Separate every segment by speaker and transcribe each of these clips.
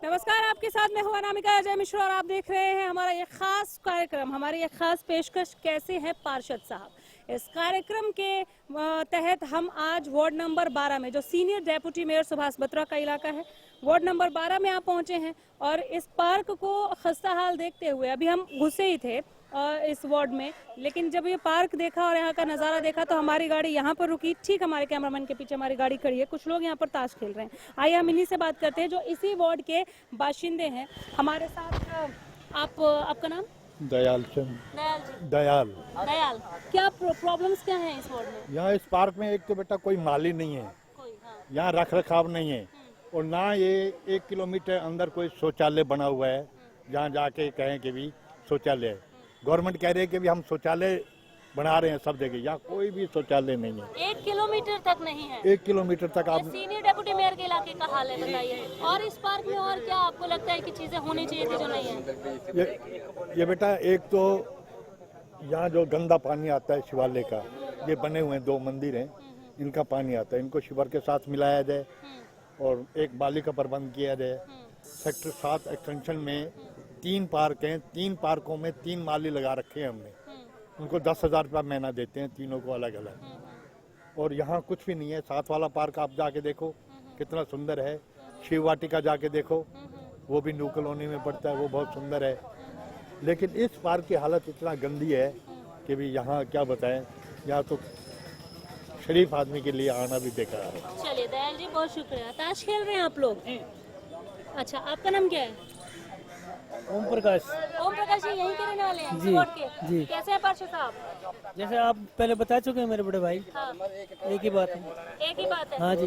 Speaker 1: नमस्कार, आपके साथ मैं हूं अनामिका अजय मिश्रा और आप देख रहे हैं हमारा ये खास कार्यक्रम, हमारी ये खास पेशकश कैसे हैं पार्षद साहब। इस कार्यक्रम के तहत हम आज वार्ड नंबर 12 में, जो senior deputy mayor Subhash Batra का इलाका है, वार्ड नंबर 12 में आप पहुंचे हैं। और इस पार्क को खस्ता हाल देखते हुए अभी हम घुसे ही थे इस वार्ड में, लेकिन जब ये पार्क देखा और यहाँ का नज़ारा देखा तो हमारी गाड़ी यहाँ पर रुकी। ठीक हमारे कैमरामैन के पीछे हमारी गाड़ी खड़ी है, कुछ लोग यहाँ पर ताश खेल रहे हैं। आइए हम इन्हीं से बात करते हैं जो इसी वार्ड के बाशिंदे हैं। हमारे साथ आपका नाम?
Speaker 2: दयाल चंद।
Speaker 1: दयाल जी।
Speaker 2: दयाल।
Speaker 1: क्या प्रॉब्लम्स क्या हैं इस वार्ड में?
Speaker 2: यहाँ इस पार्क में एक तो बेटा कोई माली नहीं है,
Speaker 1: कोई
Speaker 2: यहाँ रख रखाव नहीं है, और ना ये 1 किलोमीटर अंदर कोई शौचालय बना हुआ है जहाँ जाके कहें कि भी शौचालय है। गवर्नमेंट कह रही है कि भी हम शौचालय बना रहे हैं सब जगह, यहाँ कोई भी शौचालय नहीं है।
Speaker 1: 1 किलोमीटर तक नहीं है?
Speaker 2: 1 किलोमीटर तक आप
Speaker 1: सीनियर डेप्यूटी मेयर के इलाके का हाल है, बताइए। और इस पार्क में और क्या आपको लगता है कि चीजें होनी चाहिए थी जो नहीं है?
Speaker 2: ये बेटा एक तो यहाँ जो गंदा पानी आता है शिवालय का, ये बने हुए 2 मंदिर हैं, इनका पानी आता है, इनको शिवर के साथ मिलाया जाए और एक बाली का प्रबंध किया जाए। सेक्टर 7 एक्सटेंशन में 3 पार्क हैं, 3 पार्कों में 3 माली लगा रखे हैं हमने, उनको 10,000 रुपया महीना देते हैं तीनों को अलग अलग। और यहाँ कुछ भी नहीं है। 7 वाला पार्क आप जाके देखो कितना सुंदर है, शिव वाटिका जाके देखो, वो भी न्यू कॉलोनी में पड़ता है, वो बहुत सुंदर है। लेकिन इस पार्क की हालत इतना गंदी है कि भी यहाँ क्या बताएं, यहाँ तो शरीफ आदमी के लिए आना भी बेकार है।
Speaker 1: चलिए दयाल जी, बहुत शुक्रिया। ताश खेल रहे हैं आप लोग? अच्छा, आपका नाम क्या है?
Speaker 3: ओम प्रकाश।
Speaker 1: ओम प्रकाश जी यहीं के रहने वाले हैं?
Speaker 3: जी,
Speaker 1: वार्ड के?
Speaker 3: जी।
Speaker 1: कैसे हैं पार्षद साहब?
Speaker 3: जैसे आप पहले बता चुके हैं मेरे बड़े भाई,
Speaker 1: हाँ।
Speaker 3: एक ही बात है।
Speaker 1: एक ही बात है?
Speaker 3: हाँ जी।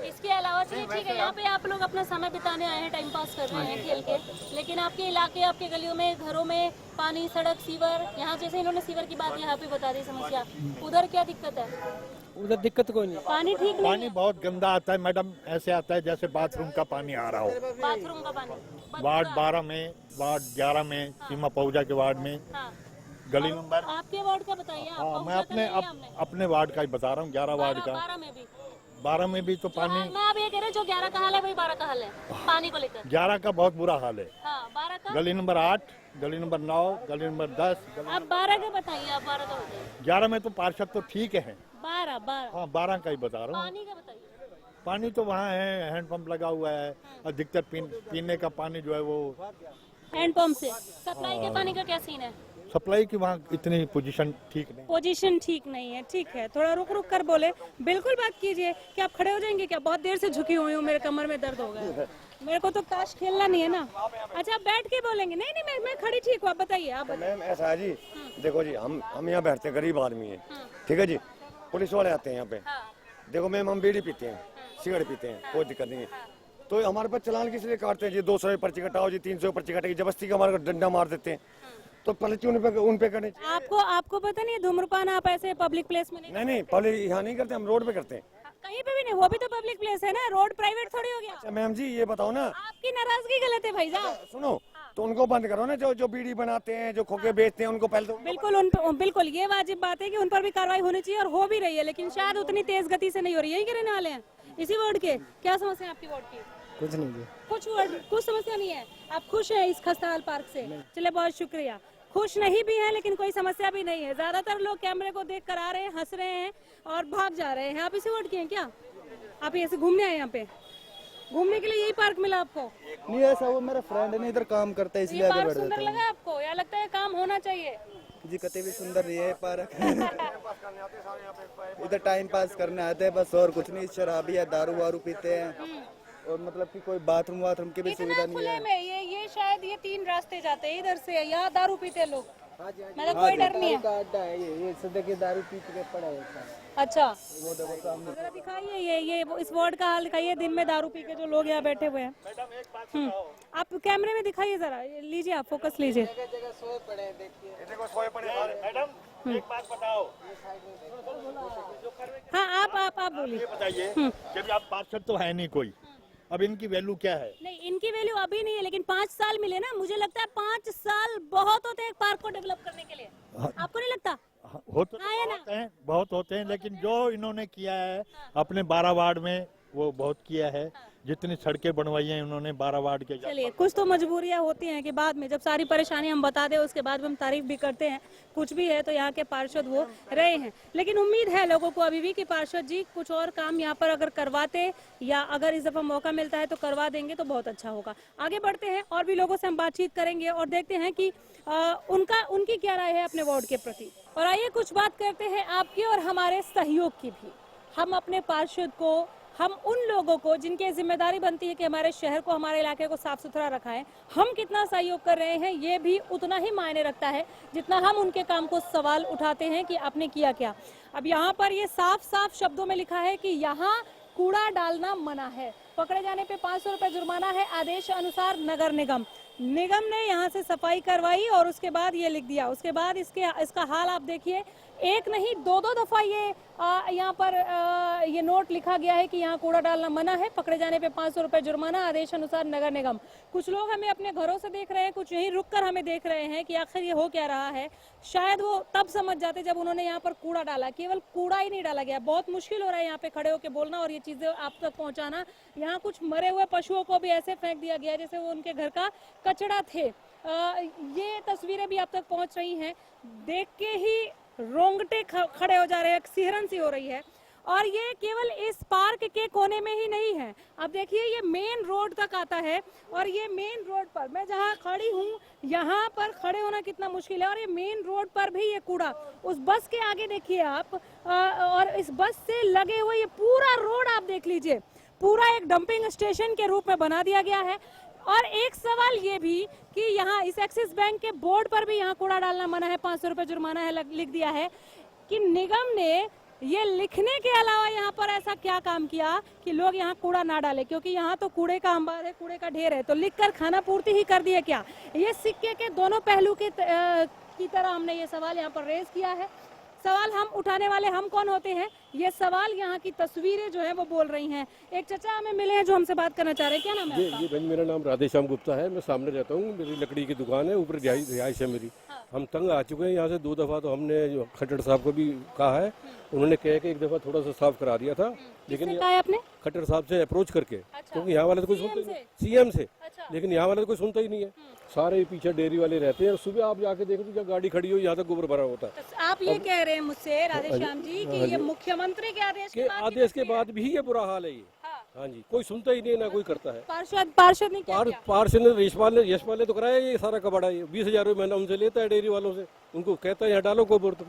Speaker 1: इसके अलावा चलिए ठीक है, यहाँ पे आप लोग अपना समय बिताने आए हैं, टाइम पास कर रहे हैं खेल के, लेकिन आपके इलाके, आपके गलियों में, घरों में पानी, सड़क, सीवर, यहाँ जैसे इन्होंने सीवर की बात यहाँ पे बता दी समस्या, उधर क्या दिक्कत है?
Speaker 3: उधर दिक्कत कोई नहीं।
Speaker 1: पानी ठीक नहीं
Speaker 2: पानी बहुत गंदा आता है मैडम, ऐसे आता है जैसे बाथरूम का पानी आ रहा हो।
Speaker 1: बाथरूम का पानी?
Speaker 2: वार्ड 12 में, वार्ड 11 में, सीमा पहुजा के वार्ड में,
Speaker 1: हाँ।
Speaker 2: गली नंबर,
Speaker 1: आपके वार्ड का बताइए आप?
Speaker 2: हाँ मैं
Speaker 1: पहुंचा तो नहीं है हमने।
Speaker 2: अपने वार्ड का ही बता रहा हूँ, 11 वार्ड का।
Speaker 1: 12 में भी?
Speaker 2: 12 में भी तो पानी,
Speaker 1: मैं अब ये कह रहे जो 11 का हाल है वही 12 का हाल है पानी को लेकर?
Speaker 2: 11 का बहुत बुरा हाल है।
Speaker 1: हाँ, 12 का?
Speaker 2: गली नंबर 8, गली नंबर 9, गली नंबर 10।
Speaker 1: आप 12 का बताइए, आप 12 का बताइए।
Speaker 2: 11 में तो पार्षद तो ठीक है।
Speaker 1: 12
Speaker 2: हाँ 12 का ही बता रहा हूँ।
Speaker 1: पानी का बताइए।
Speaker 2: पानी तो वहाँ है, हैंडपंप लगा हुआ है, अधिकतर पीने का पानी जो है वो
Speaker 1: हैंडपंप से। सप्लाई के पानी का क्या सीन है?
Speaker 2: सप्लाई की वहाँ इतनी पोजीशन ठीक नहीं।
Speaker 1: पोजीशन ठीक नहीं है, ठीक है, थोड़ा रुक रुक कर बोले। बिल्कुल बात कीजिए। क्या आप खड़े हो जाएंगे क्या? बहुत देर से झुकी हुई हूँ, मेरे कमर में दर्द हो गया। मेरे को तो ताश खेलना नहीं है ना। अच्छा, आप बैठ के बोलेंगे? नहीं नहीं, मैं खड़ी ठीक हूँ, आप बताइए। आप
Speaker 4: मैम ऐसा है जी, देखो जी, हम यहाँ बैठते हैं, गरीब आदमी है, ठीक है जी, पुलिस वाले आते हैं यहाँ पे। देखो मैम, हम बीड़ी पीते हैं, सिगरेट पीते हैं, कोई दिक्कत नहीं है, तो हमारे पास चलान किस लिए काटते हैं जी? 200 पर्ची कटाओ जी, 300 पर्ची कटेगी, जबरदस्ती का हमारे डंडा मार देते हैं, तो पर्ची उन पे करें।
Speaker 1: आपको पता नहीं है धूम्रपान आप ऐसे पब्लिक प्लेस में
Speaker 4: नहीं पब्लिक यहाँ नहीं करते, हम रोड पे करते हैं।
Speaker 1: कहीं पे भी नहीं, वो भी तो पब्लिक प्लेस है ना, रोड प्राइवेट थोड़ी हो गया।
Speaker 4: अच्छा मैम जी ये बताओ ना,
Speaker 1: आपकी नाराजगी गलत है भाई साहब।
Speaker 4: सुनो, तो उनको बंद करो ना, जो बीड़ी बनाते हैं, जो खोखे बेचते हैं, उनको पहले तो
Speaker 1: बिल्कुल ये वाजिब बात है कि उन पर भी कार्रवाई होनी चाहिए, और हो भी रही है, लेकिन शायद उतनी तेज गति से नहीं हो रही है। यही के रहने वाले हैं, इसी वार्ड के? क्या समस्या है आपकी वार्ड की?
Speaker 3: कुछ नहीं जी।
Speaker 1: कुछ समस्या नहीं है? आप खुश हैं इस खस्ताहाल पार्क से? चले, बहुत शुक्रिया। खुश नहीं भी है लेकिन कोई समस्या भी नहीं है। ज्यादातर लोग कैमरे को देख कर आ रहे हैं, हंस रहे हैं और भाग जा रहे हैं। आप इसी वार्ड के हैं क्या? आप ऐसे घूमने आए यहाँ पे? घूमने के लिए यही पार्क मिला आपको?
Speaker 5: नहीं ऐसा, वो मेरा फ्रेंड नहीं इधर काम करता है, इसलिए
Speaker 1: ये
Speaker 5: आगे
Speaker 1: पार्क
Speaker 5: बढ़
Speaker 1: सुंदर
Speaker 5: जाता
Speaker 1: लगा आपको या लगता है काम होना चाहिए?
Speaker 5: है जी। कते भी सुंदर नहीं है पार्क। इधर टाइम पास करने आते हैं बस, और कुछ नहीं। शराबी है, दारू वारू पीते हैं, और मतलब कि कोई बाथरूम की भी सुविधा नहीं
Speaker 1: खुले
Speaker 5: है।
Speaker 1: में ये शायद ये 3 रास्ते जाते हैं इधर से, यहाँ दारू पीते हैं लोग। मतलब कोई डर नहीं है?
Speaker 5: अड्डा है ये सदा के दारू पी के पड़ा है।
Speaker 1: अच्छा,
Speaker 5: वो देखो सामने।
Speaker 1: जरा दिखाइए ये इस वार्ड का हाल दिखाइए, दिन में दारू पी के जो लोग यहाँ बैठे हुए हैं। आप कैमरे में दिखाइए जरा, लीजिए आप फोकस लीजिए।
Speaker 4: सोए पड़े, मैडम एक बात बताओ।
Speaker 1: हाँ आप बोलिए।
Speaker 2: ये बताइए, जब आप पार्षद तो है नहीं कोई, अब इनकी वैल्यू क्या है?
Speaker 1: नहीं, इनकी वैल्यू अभी नहीं है, लेकिन 5 साल मिले ना। मुझे लगता है 5 साल बहुत होते हैं एक पार्क को डेवलप करने के लिए। आपको नहीं लगता?
Speaker 2: होते
Speaker 1: हाँ, है ना?
Speaker 2: बहुत होते हैं, लेकिन जो इन्होंने किया है अपने 12 वार्ड में वो बहुत किया है। जितनी सड़कें बनवाई हैं उन्होंने 12 वार्ड के।
Speaker 1: चलिए, कुछ तो मजबूरियां होती हैं कि बाद में जब सारी परेशानी हम बता दें उसके बाद हम तारीफ भी करते हैं। कुछ भी है तो यहाँ के पार्षद वो रहे हैं, लेकिन उम्मीद है लोगों को अभी भी कि पार्षद जी कुछ और काम यहाँ पर अगर करवाते या अगर इस दफा मौका मिलता है तो करवा देंगे तो बहुत अच्छा होगा। आगे बढ़ते हैं और भी लोगों से हम बातचीत करेंगे और देखते हैं कि उनकी क्या राय है अपने वार्ड के प्रति। और आइए कुछ बात करते हैं आपकी और हमारे सहयोग की भी। हम अपने पार्षद को, हम उन लोगों को जिनकी जिम्मेदारी बनती है कि हमारे शहर को, हमारे इलाके को साफ सुथरा रखाएं, हम कितना सहयोग कर रहे हैं ये भी उतना ही मायने रखता है जितना हम उनके काम को सवाल उठाते हैं कि आपने किया क्या। अब यहाँ पर ये साफ साफ शब्दों में लिखा है कि यहाँ कूड़ा डालना मना है, पकड़े जाने पे 500 रुपए जुर्माना है। आदेश अनुसार नगर निगम ने यहाँ से सफाई करवाई और उसके बाद ये लिख दिया। उसके बाद इसका हाल आप देखिए, एक नहीं दो दफा ये यहाँ पर ये नोट लिखा गया है कि यहाँ कूड़ा डालना मना है, पकड़े जाने पे 500 रुपए जुर्माना, आदेश अनुसार नगर निगम। कुछ लोग हमें अपने घरों से देख रहे हैं, कुछ यहीं रुककर हमें देख रहे हैं कि आखिर ये हो क्या रहा है। शायद वो तब समझ जाते जब उन्होंने यहाँ पर कूड़ा डाला। केवल कूड़ा ही नहीं डाला गया, बहुत मुश्किल हो रहा है यहाँ पे खड़े होकर बोलना और ये चीजें आप तक पहुँचाना। यहाँ कुछ मरे हुए पशुओं को भी ऐसे फेंक दिया गया जैसे वो उनके घर का कचरा थे। ये तस्वीरें भी आप तक पहुँच रही हैं, देख के ही रोंगटे खड़े हो जा रहे हैं, सिहरन सी हो रही है। और ये केवल इस पार्क के कोने में ही नहीं है, अब देखिए ये मेन रोड तक आता है और ये मेन रोड पर मैं जहाँ खड़ी हूँ यहाँ पर खड़े होना कितना मुश्किल है। और ये मेन रोड पर भी ये कूड़ा, उस बस के आगे देखिए आप, और इस बस से लगे हुए ये पूरा रोड आप देख लीजिए, पूरा एक डंपिंग स्टेशन के रूप में बना दिया गया है। और एक सवाल ये भी कि यहाँ इस एक्सिस बैंक के बोर्ड पर भी यहाँ कूड़ा डालना मना है, 500 रुपए जुर्माना है लिख दिया है कि निगम ने ये लिखने के अलावा यहाँ पर ऐसा क्या काम किया कि लोग यहाँ कूड़ा ना डालें, क्योंकि यहाँ तो कूड़े का अंबार है, कूड़े का ढेर है, तो लिखकर खाना पूर्ति ही कर दिए क्या। ये सिक्के के दोनों पहलू की तरह हमने ये सवाल यहाँ पर रेज किया है। सवाल हम उठाने वाले हम कौन होते हैं, ये सवाल यहाँ की तस्वीरें जो है वो बोल रही हैं। एक चचा हमें मिले हैं जो हमसे बात करना चाह रहे हैं, क्या नाम है आपका?
Speaker 6: जी भाई, मेरा नाम राधेश्याम गुप्ता है, मैं सामने रहता हूँ, मेरी लकड़ी की दुकान है, ऊपर रिहाइश है मेरी। हम तंग आ चुके हैं यहाँ से। 2 दफ़ा तो हमने जो खट्टर साहब को भी कहा है, उन्होंने कहा कि एक दफ़ा थोड़ा सा साफ करा दिया था, लेकिन
Speaker 1: कहा है आपने?
Speaker 6: खट्टर साहब से अप्रोच करके, क्योंकि यहाँ वाले तो कोई सुनते नहीं, CM से, लेकिन यहाँ वाले तो कोई सुनता ही नहीं है। सारे पीछे डेयरी वाले रहते हैं, सुबह आप जाके देखो तो जब गाड़ी खड़ी हो यहाँ तक गोबर भरा होता है।
Speaker 1: तो आप ये कह रहे हैं मुझसे राधेश्याम जी कि ये मुख्यमंत्री के आदेश
Speaker 6: के बाद भी ये बुरा हाल है ये। हाँ जी, कोई सुनता ही नहीं, ना कोई करता है।
Speaker 1: पार्षद ने क्या किया?
Speaker 6: पार्षद ने यशपाल ने तो कराया ये सारा कबाड़ा, ये 20,000 रुपये महीना उनसे लेता है डेयरी वालों से, उनको कहता है यहाँ डालो गोबर तुम,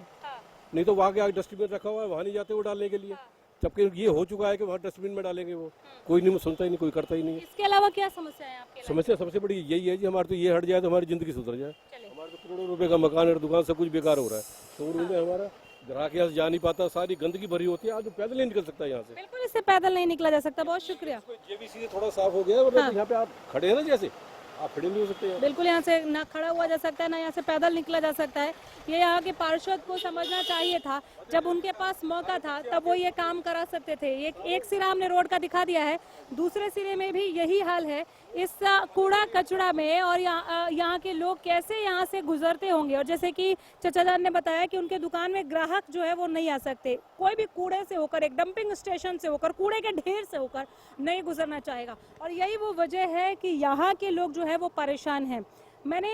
Speaker 6: नहीं तो वहाँ के आगे डस्टबिन रखा हुआ है, वहाँ नहीं जाते वो डालने के लिए, जबकि ये हो चुका है कि वहाँ डस्टबिन में डालेंगे वो। कोई नहीं सुनता ही नहीं, कोई करता ही नहीं है।
Speaker 1: इसके अलावा क्या समस्या है आपके?
Speaker 6: समस्या सबसे बड़ी यही है जी, हमारे तो ये हट जाए तो हमारी जिंदगी सुधर जाए। हमारे तो करोड़ों रुपए का मकान और दुकान सब कुछ बेकार हो रहा है, तो उनमें हमारा ग्राहक यहाँ से जा नहीं पाता, सारी गंदगी भरी होती है, आज पैदल नहीं निकल सकता यहाँ से।
Speaker 1: बिल्कुल, इससे पैदल नहीं निकला जा सकता। बहुत शुक्रिया।
Speaker 6: JVC से थोड़ा साफ हो गया है, वरना यहाँ पे आप खड़े हैं ना, जैसे आप खड़े नहीं हो सकते हैं।
Speaker 1: बिल्कुल, यहाँ से ना खड़ा हुआ जा सकता है, ना यहाँ से पैदल निकला जा सकता है। ये यहाँ के पार्षद को समझना चाहिए था, जब उनके पास मौका था तब वो ये काम करा सकते थे। एक सिरा हमने रोड का दिखा दिया है, दूसरे सिरे में भी यही हाल है इस कूड़ा कचरा में। और यहाँ के लोग कैसे यहाँ से गुजरते होंगे। और जैसे कि चचा जान ने बताया कि उनके दुकान में ग्राहक जो है वो नहीं आ सकते, कोई भी कूड़े से होकर, एक डंपिंग स्टेशन से होकर, कूड़े के ढेर से होकर नहीं गुजरना चाहेगा। और यही वो वजह है कि यहाँ के लोग जो है वो परेशान हैं। मैंने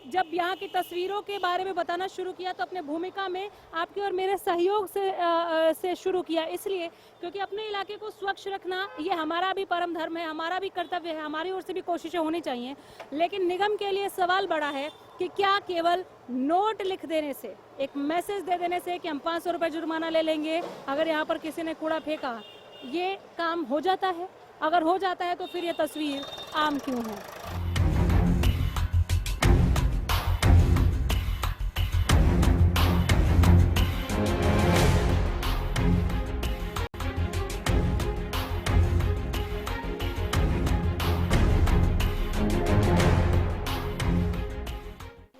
Speaker 1: जब यहाँ की तस्वीरों के बारे में बताना शुरू किया तो अपने भूमिका में आपके और मेरे सहयोग से शुरू किया, इसलिए क्योंकि अपने इलाके को स्वच्छ रखना ये हमारा भी परम धर्म है, हमारा भी कर्तव्य है, हमारी ओर से भी कोशिशें होनी चाहिए। लेकिन निगम के लिए सवाल बड़ा है कि क्या केवल नोट लिख देने से, एक मैसेज दे देने से कि हम 500 रुपये जुर्माना ले लेंगे अगर यहाँ पर किसी ने कूड़ा फेंका, ये काम हो जाता है? अगर हो जाता है तो फिर ये तस्वीर आम क्यों है?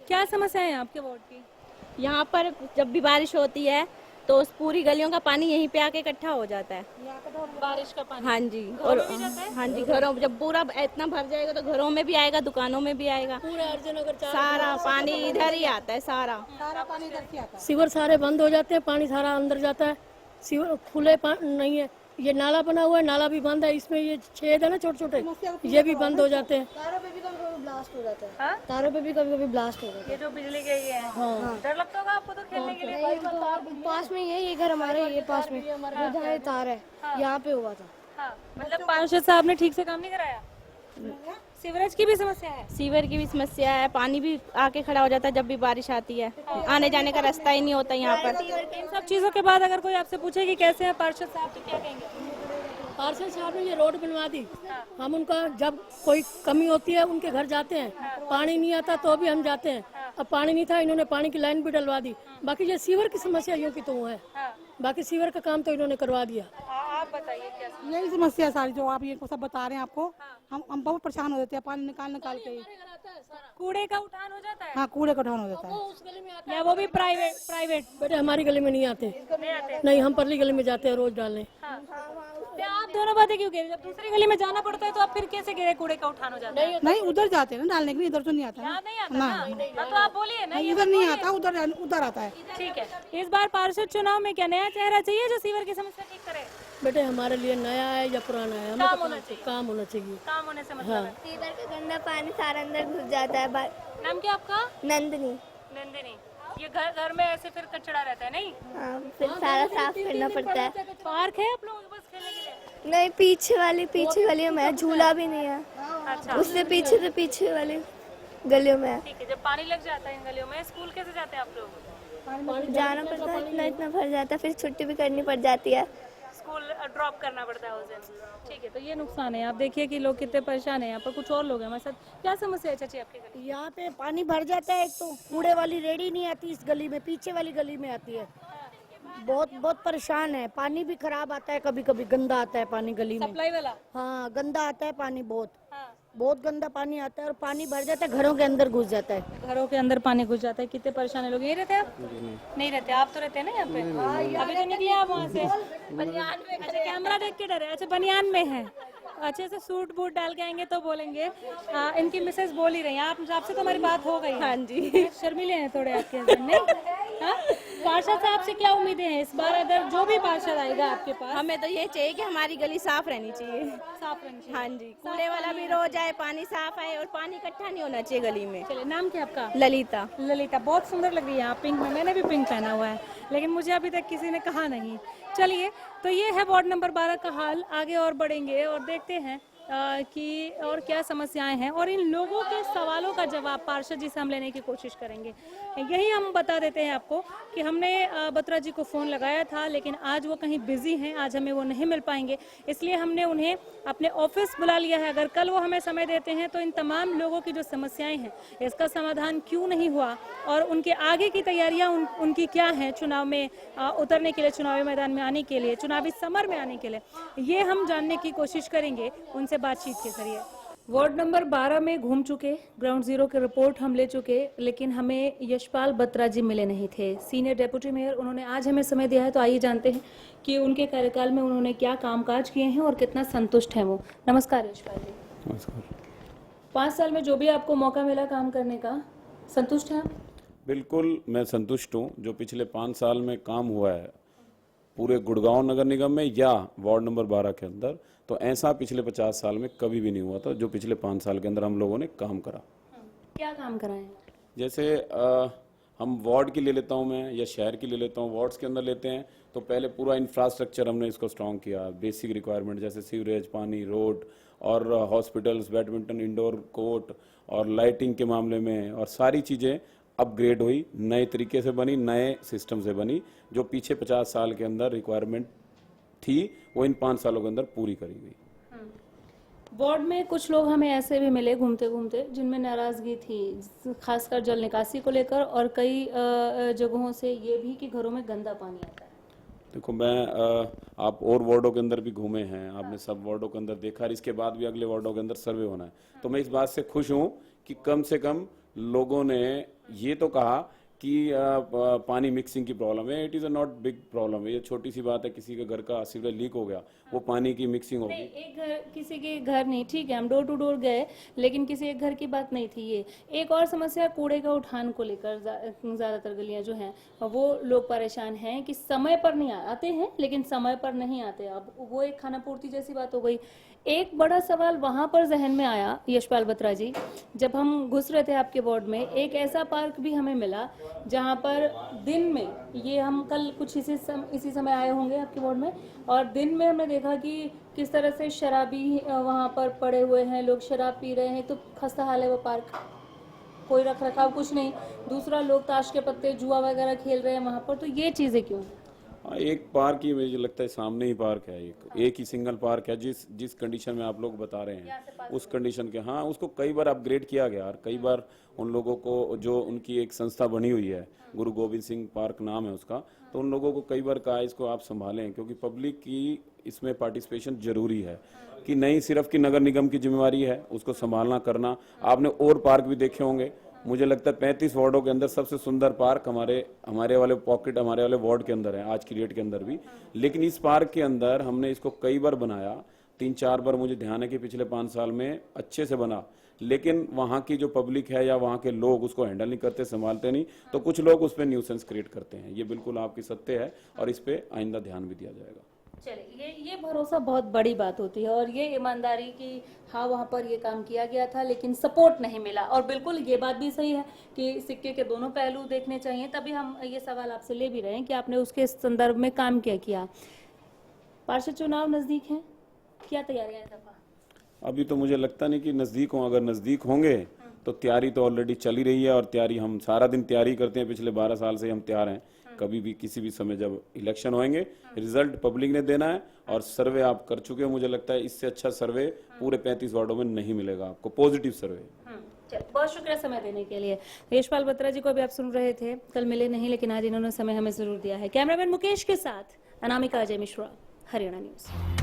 Speaker 1: क्या समस्या है आपके वार्ड की?
Speaker 7: यहाँ पर जब भी बारिश होती है तो उस पूरी गलियों का पानी यहीं पे आके इकट्ठा हो जाता है।
Speaker 1: बारिश का पानी
Speaker 7: हाँ जी, और हाँ जी, घरों जब पूरा इतना भर जाएगा तो घरों में भी आएगा, दुकानों में भी आएगा, सारा पानी इधर ही आता है, सारा
Speaker 1: पानी इधर से आता है।
Speaker 8: सीवर सारे बंद हो जाते हैं, पानी सारा अंदर जाता है, सीवर खुले नहीं है, ये नाला बना हुआ है, नाला भी बंद है, इसमें ये छेद है ना छोटे छोटे, ये भी बंद हो जाते हैं।
Speaker 9: तारों पे भी कभी कभी ब्लास्ट हो जाता है।
Speaker 1: हाँ?
Speaker 9: तारों पे भी कभी कभी ब्लास्ट हो जाता
Speaker 1: ये जो बिजली गई है, डर लगता होगा आपको तो खेलने के लिए?
Speaker 9: है। तो पास में ये घर हमारे, ये पास में जहाँ ये तार है, यहाँ पे हुआ था।
Speaker 1: हाँ, मतलब पार्षद साहब ने ठीक से काम नहीं कराया। सीवरेज की भी समस्या है।
Speaker 7: सीवर की भी समस्या है, पानी भी आके खड़ा हो जाता है जब भी बारिश आती है, आने जाने का रास्ता ही नहीं होता यहाँ पर।
Speaker 1: इन सब चीजों के बाद अगर कोई आपसे पूछे कि कैसे हैं पार्षद साहब तो क्या कहेंगे?
Speaker 8: पार्षद साहब ने ये रोड बनवा दी, हम उनका जब कोई कमी होती है उनके घर जाते हैं, पानी नहीं आता तो भी हम जाते हैं, अब पानी नहीं था इन्होंने पानी की लाइन भी डलवा दी। बाकी ये सीवर की समस्या यूँ की तो वो है, बाकी सीवर का काम तो इन्होंने करवा दिया।
Speaker 1: आप बताइए क्या?
Speaker 10: यही समस्या है सारी जो आप ये सब बता रहे हैं आपको। हम बहुत परेशान हो जाते हैं पानी निकाल के।
Speaker 1: कूड़े का उठान हो जाता है?
Speaker 10: हाँ, कूड़े का उठान हो जाता है।
Speaker 1: या वो भी प्राइवेट?
Speaker 8: बेटे हमारी गली में नहीं आते, नहीं हम परली गली में जाते हैं रोज डालने।
Speaker 1: तो आप दोनों बातें क्यों कह रहे हैं? जब दूसरी गली में जाना पड़ता है तो आप फिर कैसे कह रहे कूड़े का उठान हो जाता है?
Speaker 10: नहीं, उधर जाते हैं ना डालने के लिए, इधर तो नहीं आता
Speaker 1: यहाँ
Speaker 10: ना।
Speaker 1: नहीं आता ना? हाँ, तो आप बोलिए ना।
Speaker 10: इधर नहीं आता, उधर आता है।
Speaker 1: ठीक है, इस बार पार्षद चुनाव में क्या नया चेहरा चाहिए जो सीवर की समस्या ठीक करे?
Speaker 8: बेटे हमारे लिए नया है या पुराना है, हमें
Speaker 1: काम
Speaker 8: तो
Speaker 1: होना चाहिए।
Speaker 8: काम होना चाहिए।
Speaker 1: काम होने से मतलब है।
Speaker 9: सीवर का गंदा पानी सारा अंदर घुस जाता है।
Speaker 1: नाम क्या आपका?
Speaker 9: नंदनी।
Speaker 1: नंदिनी। ये घर में ऐसे फिर कचरा रहता है नहीं?
Speaker 9: हाँ, फिर सारा साफ करना पड़ता है।
Speaker 1: पार्क है आप लोगों के पास खेलने के लिए?
Speaker 9: नहीं, पीछे गलियों में है, झूला भी नहीं है।
Speaker 1: अच्छा,
Speaker 9: उससे पीछे वाली गलियों में है।
Speaker 1: ठीक है। जब पानी लग जाता है इन गलियों में, स्कूल कैसे जाते हैं आप लोग?
Speaker 9: जाना पड़ता है, इतना भर जाता है, फिर छुट्टी भी करनी पड़ जाती है।
Speaker 1: स्कूल ड्रॉप करना पड़ता है उस दिन। ठीक है, तो ये नुकसान है। आप देखिए कि लोग कितने परेशान हैं। यहाँ पर कुछ और लोग हैं हमारे साथ। क्या समस्या है चाची आपके घर?
Speaker 8: यहाँ पे पानी भर जाता है, एक तो कूड़े वाली रेडी नहीं आती इस गली में, पीछे वाली गली में आती है। बहुत परेशान है, पानी भी खराब आता है, कभी कभी गंदा आता है पानी गली में।
Speaker 1: सप्लाई वाला?
Speaker 8: हाँ गंदा आता है पानी,
Speaker 1: हाँ।
Speaker 8: बहुत गंदा पानी आता है और पानी भर जाता है, घरों के अंदर घुस जाता है।
Speaker 1: घरों के अंदर पानी घुस जाता है। कितने परेशान है लोग। यही रहते हैं आप? नहीं रहते। आप तो रहते हैं ना यहाँ पे? अभी तो निकले आप वहाँ से बनियान में। अच्छा, कैमरा देख के डरे? अच्छा, बनियान में है। अच्छे से सूट बूट डाल के आएंगे तो बोलेंगे। इनकी मिसेस बोल ही रही हैं। आपसे तो हमारी बात हो गई।
Speaker 7: हाँ जी।
Speaker 1: शर्मिले हैं थोड़े आपके हस्बैंड, नहीं? हाँ? पार्षद साहब से क्या उम्मीदें हैं इस बार, अगर जो भी पार्षद आएगा आपके पास?
Speaker 7: हमें तो ये चाहिए कि हमारी गली साफ रहनी चाहिए।
Speaker 1: साफ रहनी चाहिए।
Speaker 7: हाँ जी, कूड़े वाला भी रोज आए, पानी साफ आए और पानी इकट्ठा नहीं होना चाहिए गली में।
Speaker 1: चलिए, नाम क्या आपका?
Speaker 7: ललिता।
Speaker 1: ललिता। बहुत सुंदर लग रही है आप पिंक में। मैंने भी पिंक पहना हुआ है, लेकिन मुझे अभी तक किसी ने कहा नहीं। चलिए, तो ये है वार्ड नंबर 12 का हाल। आगे और बढ़ेंगे और देखते हैं कि और क्या समस्याएं हैं और इन लोगों के सवालों का जवाब पार्षद जी से हम लेने की कोशिश करेंगे। यही हम बता देते हैं आपको कि हमने बत्रा जी को फ़ोन लगाया था, लेकिन आज वो कहीं बिजी हैं, आज हमें वो नहीं मिल पाएंगे, इसलिए हमने उन्हें अपने ऑफिस बुला लिया है। अगर कल वो हमें समय देते हैं तो इन तमाम लोगों की जो समस्याएं हैं इसका समाधान क्यों नहीं हुआ और उनके आगे की तैयारियां उनकी क्या हैं चुनाव में उतरने के लिए, चुनावी मैदान में आने के लिए, चुनावी समर में आने के लिए, ये हम जानने की कोशिश करेंगे उनसे बातचीत के जरिए। वार्ड नंबर 12 में घूम चुके, ग्राउंड जीरो की रिपोर्ट हम ले चुके, लेकिन हमें यशपाल बत्रा जी मिले नहीं थे, सीनियर डेप्यूटी मेयर। उन्होंने आज हमें समय दिया है, तो आइए जानते हैं कि उनके कार्यकाल में उन्होंने क्या कामकाज किए हैं और कितना संतुष्ट हैं वो। नमस्कार यशपाल जी।
Speaker 11: नमस्कार।
Speaker 1: 5 साल में जो भी आपको मौका मिला काम करने का, संतुष्ट हैं आप?
Speaker 11: बिल्कुल मैं संतुष्ट हूँ। जो पिछले 5 साल में काम हुआ है पूरे गुड़गांव नगर निगम में या वार्ड नंबर 12 के अंदर, तो ऐसा पिछले 50 साल में कभी भी नहीं हुआ था जो पिछले 5 साल के अंदर हम लोगों ने काम करा।
Speaker 1: क्या काम कराए?
Speaker 11: जैसे हम वार्ड की ले लेता हूँ मैं या शहर की ले लेता हूँ। वार्ड्स के अंदर लेते हैं तो पहले पूरा इंफ्रास्ट्रक्चर हमने इसको स्ट्रॉन्ग किया, बेसिक रिक्वायरमेंट जैसे सीवरेज, पानी, रोड और हॉस्पिटल्स, बैडमिंटन इंडोर कोर्ट और लाइटिंग के मामले में, और सारी चीज़ें अपग्रेड हुई, नए तरीके से बनी, नए सिस्टम से बनी। जो पीछे 50 साल के अंदर रिक्वायरमेंट थी वो इन 5 सालों के अंदर पूरी करी गई।
Speaker 1: वार्ड में कुछ लोग हमें ऐसे भी मिले घूमते घूमते जिनमें नाराजगी थी, खासकर जल निकासी को लेकर, और कई जगहों से ये भी कि घरों में गंदा पानी आता है।
Speaker 11: देखो मैं आप और वार्डों के अंदर भी घूमे हैं, आपने सब वार्डों के अंदर देखा, और इसके बाद भी अगले वार्डों के अंदर सर्वे होना है। तो मैं इस बात से खुश हूँ कि कम से कम लोगों ने ये तो कहा कि पानी मिक्सिंग की प्रॉब्लम है। It is a not big problem है, ये छोटी सी बात है। किसी के घर का सीवरेज लीक हो गया, वो पानी की मिक्सिंग होगी।
Speaker 1: एक घर, किसी के घर नहीं, ठीक है हम डोर टू डोर गए, लेकिन किसी एक घर की बात नहीं थी ये। एक और समस्या कूड़े का उठान को लेकर ज़्यादातर गलियां जो हैं वो लोग परेशान हैं कि समय पर नहीं आते हैं, लेकिन समय पर नहीं आते। अब वो एक खाना पूर्ति जैसी बात हो गई। एक बड़ा सवाल वहां पर जहन में आया यशपाल बत्रा जी, जब हम घुस रहे थे आपके वार्ड में, एक ऐसा पार्क भी हमें मिला जहां पर दिन में, ये हम कल कुछ इसी समय आए होंगे आपके वार्ड में, और दिन में हमने देखा कि किस तरह से शराबी वहां पर पड़े हुए हैं, लोग शराब पी रहे हैं। तो खस्ता हाल है वो पार्क, कोई रख रखाव कुछ नहीं। दूसरा, लोग ताश के पत्ते जुआ वगैरह खेल रहे हैं वहां पर। तो ये चीजें क्यों?
Speaker 11: एक पार्क ही मुझे लगता है सामने ही पार्क है, एक ही सिंगल पार्क है। जिस कंडीशन में आप लोग बता रहे हैं उस कंडीशन के, हाँ उसको कई बार अपग्रेड किया गया और कई बार उन लोगों को, जो उनकी एक संस्था बनी हुई है, गुरु गोविंद सिंह पार्क नाम है उसका, तो उन लोगों को कई बार कहा इसको आप संभालें, क्योंकि पब्लिक की इसमें पार्टिसिपेशन जरूरी है, कि नहीं सिर्फ कि नगर निगम की जिम्मेवारी है उसको संभालना करना। आपने और पार्क भी देखे होंगे, मुझे लगता है 35 वार्डों के अंदर सबसे सुंदर पार्क हमारे वाले पॉकेट, हमारे वाले वार्ड के अंदर है, आज की डेट के अंदर भी। लेकिन इस पार्क के अंदर हमने इसको कई बार बनाया, 3-4 बार मुझे ध्यान है कि पिछले 5 साल में अच्छे से बना, लेकिन वहाँ की जो पब्लिक है या वहाँ के लोग उसको हैंडल नहीं करते, संभालते नहीं, तो कुछ लोग उस पर न्यूसेंस क्रिएट करते हैं। ये बिल्कुल आपकी सत्य है और इस पे आइंदा ध्यान भी दिया जाएगा।
Speaker 1: चलिए, ये भरोसा बहुत बड़ी बात होती है, और ये ईमानदारी की, हाँ वहाँ पर ये काम किया गया था लेकिन सपोर्ट नहीं मिला। और बिल्कुल ये बात भी सही है कि सिक्के के दोनों पहलू देखने चाहिए। तभी हम ये सवाल आपसे ले भी रहे हैं कि आपने उसके संदर्भ में काम क्या किया। पार्षद चुनाव नजदीक हैं, क्या तैयारियां इस दफा?
Speaker 11: अभी तो मुझे लगता नहीं कि नजदीक हों, अगर नजदीक होंगे तो तैयारी तो ऑलरेडी चली रही है, और तैयारी हम सारा दिन तैयारी करते हैं, पिछले 12 साल से हम तैयार हैं। कभी भी किसी भी समय जब इलेक्शन होंगे, रिजल्ट पब्लिक ने देना है, और सर्वे आप कर चुके हो, मुझे लगता है इससे अच्छा सर्वे पूरे 35 वार्डों में नहीं मिलेगा आपको, पॉजिटिव सर्वे।
Speaker 1: बहुत शुक्रिया समय देने के लिए। यशपाल बत्रा जी को भी आप सुन रहे थे, कल मिले नहीं लेकिन आज इन्होंने समय हमें जरूर दिया है। कैमरामैन मुकेश के साथ अनामिका अजय मिश्रा, हरियाणा न्यूज।